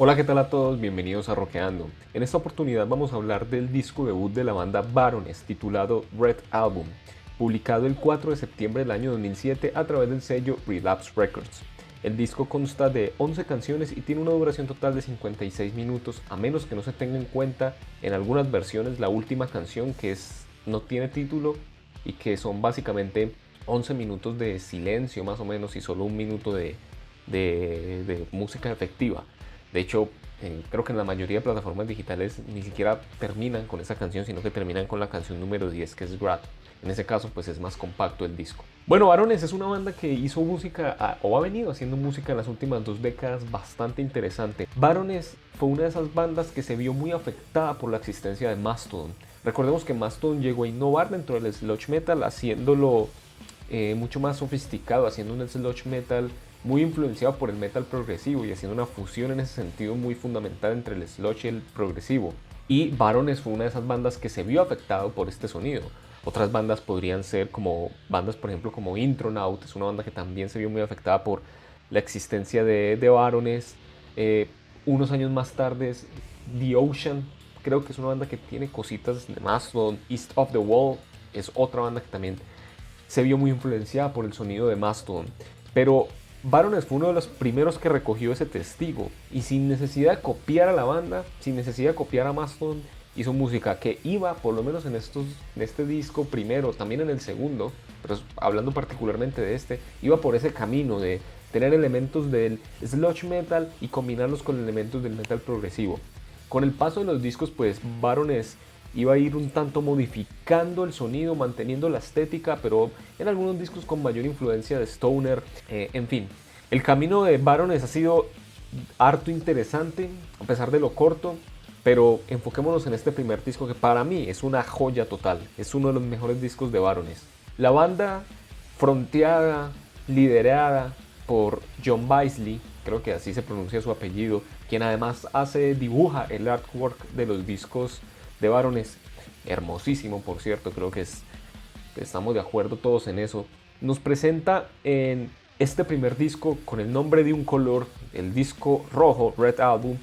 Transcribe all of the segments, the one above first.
Hola, ¿qué tal a todos? Bienvenidos a Rockeando. En esta oportunidad vamos a hablar del disco debut de la banda Baroness titulado Red Album, publicado el 4 de septiembre del año 2007 a través del sello Relapse Records. El disco consta de 11 canciones y tiene una duración total de 56 minutos, a menos que no se tenga en cuenta en algunas versiones la última canción no tiene título y que son básicamente 11 minutos de silencio más o menos y solo un minuto de música efectiva. De hecho, creo que en la mayoría de plataformas digitales ni siquiera terminan con esa canción, sino que terminan con la canción número 10, que es Grad. En ese caso, pues es más compacto el disco. Bueno, Baroness es una banda que hizo música, o ha venido haciendo música en las últimas 2 décadas bastante interesante. Baroness fue una de esas bandas que se vio muy afectada por la existencia de Mastodon. Recordemos que Mastodon llegó a innovar dentro del sludge metal, haciéndolo mucho más sofisticado, haciendo un sludge metal muy influenciado por el metal progresivo y haciendo una fusión en ese sentido muy fundamental entre el sludge y el progresivo. Y Baroness fue una de esas bandas que se vio afectado por este sonido. Otras bandas podrían ser como bandas, por ejemplo, como Intronaut, es una banda que también se vio muy afectada por la existencia de Baroness. Unos años más tarde, The Ocean, creo que es una banda que tiene cositas de Mastodon. East of the Wall es otra banda que también se vio muy influenciada por el sonido de Mastodon. Pero Baroness fue uno de los primeros que recogió ese testigo y sin necesidad de copiar a la banda, sin necesidad de copiar a Mastodon, hizo música que iba, por lo menos en este disco primero, también en el segundo, pero hablando particularmente de este, iba por ese camino de tener elementos del sludge metal y combinarlos con elementos del metal progresivo. Con el paso de los discos, pues Baroness iba a ir un tanto modificando el sonido, manteniendo la estética, pero en algunos discos con mayor influencia de Stoner. En fin, el camino de Baroness ha sido harto interesante, a pesar de lo corto, pero enfoquémonos en este primer disco que para mí es una joya total, es uno de los mejores discos de Baroness. La banda fronteada, liderada por John Bisley, creo que así se pronuncia su apellido, quien además dibuja el artwork de los discos de Baroness, hermosísimo por cierto, creo que estamos de acuerdo todos en eso. Nos presenta en este primer disco con el nombre de un color, el disco rojo, Red Album,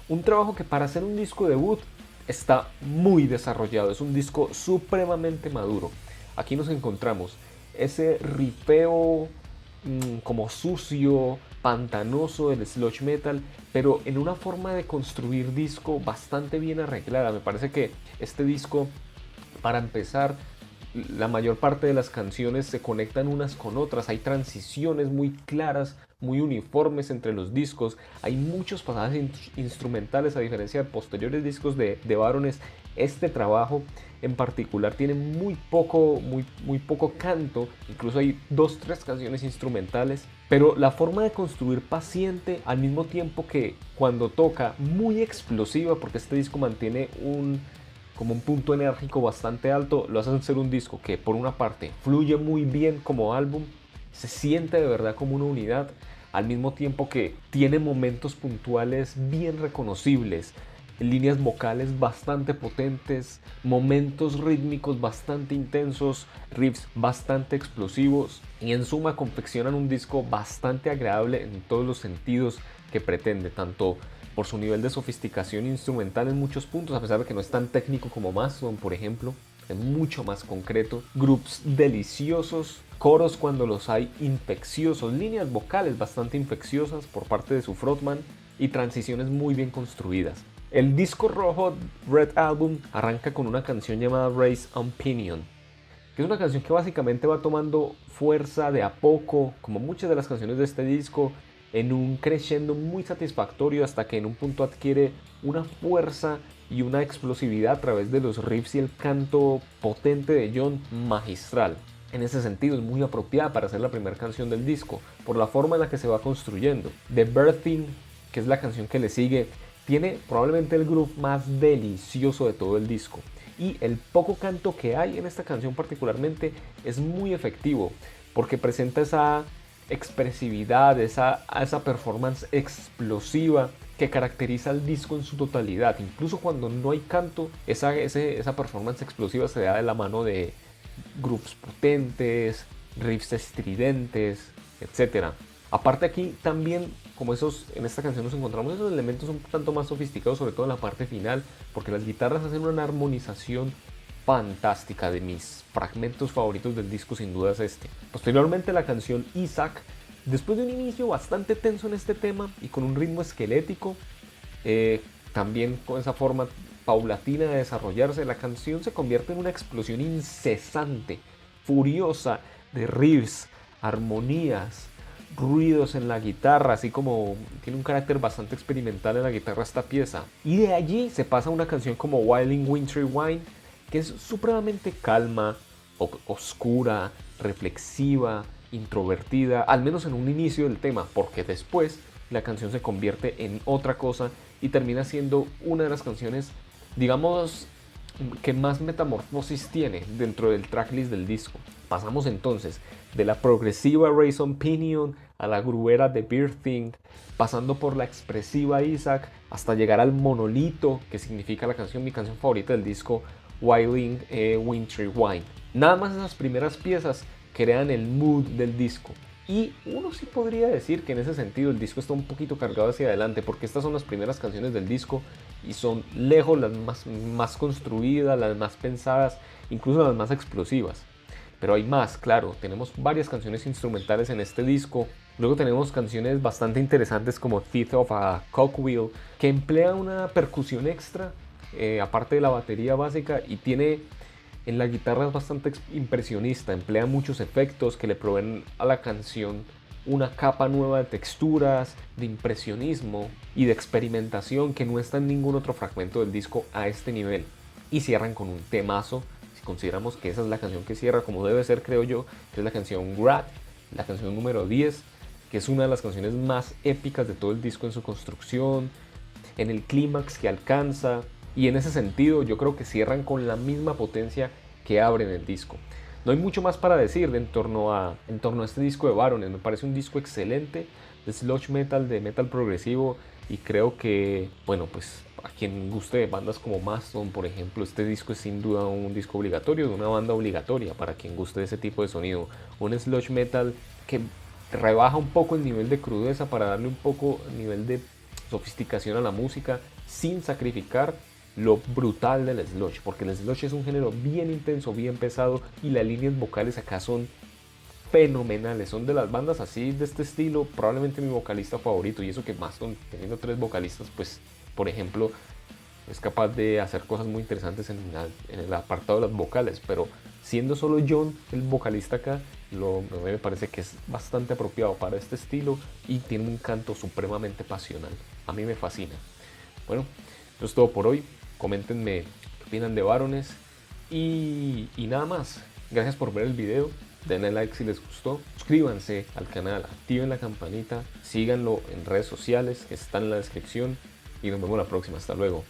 un trabajo que para ser un disco debut está muy desarrollado, es un disco supremamente maduro. Aquí nos encontramos ese ripeo como sucio, pantanoso del sludge metal, pero en una forma de construir disco bastante bien arreglada. Me parece que este disco, para empezar, la mayor parte de las canciones se conectan unas con otras, hay transiciones muy claras, muy uniformes entre los discos, hay muchos pasajes instrumentales a diferencia de posteriores discos de Baroness. Este trabajo en particular tiene muy poco canto, incluso hay 2 3 canciones instrumentales, pero la forma de construir paciente al mismo tiempo que cuando toca muy explosiva, porque este disco mantiene como un punto enérgico bastante alto, lo hacen ser un disco que por una parte fluye muy bien como álbum, se siente de verdad como una unidad, al mismo tiempo que tiene momentos puntuales bien reconocibles, líneas vocales bastante potentes, momentos rítmicos bastante intensos, riffs bastante explosivos y en suma confeccionan un disco bastante agradable en todos los sentidos que pretende, tanto por su nivel de sofisticación instrumental en muchos puntos, a pesar de que no es tan técnico como Mastodon, por ejemplo, es mucho más concreto, grooves deliciosos, coros cuando los hay infecciosos, líneas vocales bastante infecciosas por parte de su frontman y transiciones muy bien construidas. El disco rojo Red Album arranca con una canción llamada Race on Pinion, que es una canción que básicamente va tomando fuerza de a poco, como muchas de las canciones de este disco, en un crescendo muy satisfactorio hasta que en un punto adquiere una fuerza y una explosividad a través de los riffs y el canto potente de John, magistral. En ese sentido es muy apropiada para ser la primera canción del disco, por la forma en la que se va construyendo. The Birthing, que es la canción que le sigue, tiene probablemente el groove más delicioso de todo el disco. Y el poco canto que hay en esta canción particularmente es muy efectivo, porque presenta esa expresividad, esa performance explosiva que caracteriza al disco en su totalidad. Incluso cuando no hay canto, esa performance explosiva se da de la mano de grooves potentes, riffs estridentes, etcétera. Aparte aquí también como esos, en esta canción nos encontramos esos elementos un tanto más sofisticados, sobre todo en la parte final, porque las guitarras hacen una armonización fantástica. De mis fragmentos favoritos del disco sin duda es este. Posteriormente la canción Isaac, después de un inicio bastante tenso en este tema y con un ritmo esquelético, también con esa forma paulatina de desarrollarse, la canción se convierte en una explosión incesante, furiosa, de riffs, armonías, ruidos en la guitarra, así como tiene un carácter bastante experimental en la guitarra esta pieza. Y de allí se pasa a una canción como Wailing Wintry Wine, que es supremamente calma, oscura, reflexiva, introvertida, al menos en un inicio del tema, porque después la canción se convierte en otra cosa y termina siendo una de las canciones, digamos, que más metamorfosis tiene dentro del tracklist del disco. Pasamos entonces de la progresiva Raison Pinion a la gruera de Birthing, pasando por la expresiva Isaac hasta llegar al monolito, que significa la canción, mi canción favorita del disco, Wailing Wintry Wine. Nada más esas primeras piezas crean el mood del disco. Y uno sí podría decir que en ese sentido el disco está un poquito cargado hacia adelante, porque estas son las primeras canciones del disco y son lejos las más construidas, las más pensadas, incluso las más explosivas. Pero hay más, claro, tenemos varias canciones instrumentales en este disco. Luego tenemos canciones bastante interesantes como Teeth of a Cogwheel, que emplea una percusión extra, aparte de la batería básica, y tiene en la guitarra es bastante impresionista, emplea muchos efectos que le proveen a la canción una capa nueva de texturas, de impresionismo y de experimentación que no está en ningún otro fragmento del disco a este nivel. Y cierran con un temazo, si consideramos que esa es la canción que cierra como debe ser, creo yo, que es la canción Grat, la canción número 10, que es una de las canciones más épicas de todo el disco en su construcción, en el clímax que alcanza. Y en ese sentido yo creo que cierran con la misma potencia que abren el disco. No hay mucho más para decir en torno a este disco de Baroness. Me parece un disco excelente de sludge metal, de metal progresivo, y creo que, bueno, pues a quien guste de bandas como Mastodon, por ejemplo, este disco es sin duda un disco obligatorio, de una banda obligatoria para quien guste de ese tipo de sonido. Un sludge metal que rebaja un poco el nivel de crudeza para darle un poco el nivel de sofisticación a la música sin sacrificar lo brutal del sludge, porque el sludge es un género bien intenso, bien pesado, y las líneas vocales acá son fenomenales. Son de las bandas así de este estilo probablemente mi vocalista favorito, y eso que Mastodon, teniendo 3 vocalistas, pues por ejemplo es capaz de hacer cosas muy interesantes en el apartado de las vocales, pero siendo solo John el vocalista acá, me parece que es bastante apropiado para este estilo y tiene un canto supremamente pasional. A mí me fascina. Bueno, eso es todo por hoy. Coméntenme qué opinan de Baroness y nada más. Gracias por ver el video, denle like si les gustó, suscríbanse al canal, activen la campanita, síganlo en redes sociales que están en la descripción y nos vemos la próxima. Hasta luego.